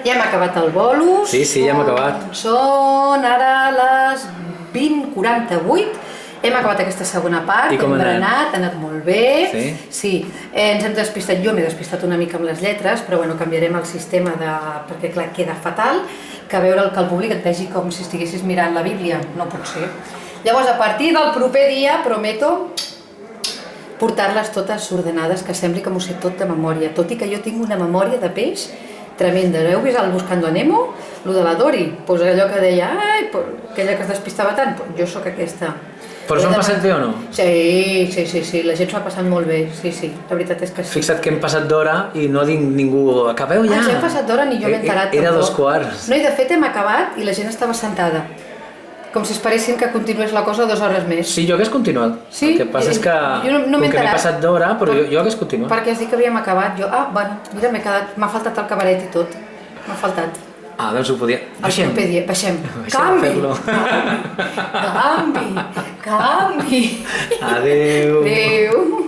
Ja hem acabat el bolo. Sí, ja hem acabat. Són ara les 20:48. Hem acabat aquesta segona part, hem berenat, ha anat molt bé. Sí, ens hem despistat, jo m'he despistat una mica amb les lletres, però bueno, canviarem el sistema perquè clar, queda fatal, que veure que el públic et vegi com si estiguessis mirant la Bíblia, no pot ser. Llavors, a partir del proper dia, prometo portar-les totes ordenades, que sembli que m'ho sé tot de memòria, tot i que jo tinc una memòria de peix tremenda. Heu vist el Buscando a Nemo? Lo de la Dory, doncs allò que deia, aquella que es despistava tant, jo sóc aquesta. Però s'ho han passat bé o no? Sí, la gent s'ho ha passat molt bé, sí, la veritat és que sí. Fixa't que hem passat d'hora i no dic ningú, acabeu ja? Ens hem passat d'hora, ni jo m'he enterat tampoc. Era 2:15. No, i de fet hem acabat i la gent estava sentada. Com si esperessin que continués la cosa 2 hores més. Sí, jo hagués continuat. Sí? El que passa és que, com que m'he passat d'hora, però jo hagués continuat. Perquè has dit que havíem acabat, jo, bueno, mira, m'ha faltat el cabaret i tot. M'ha faltat. Doncs ho podia... Baixem. Canvi! Canvi! Adéu! Adéu!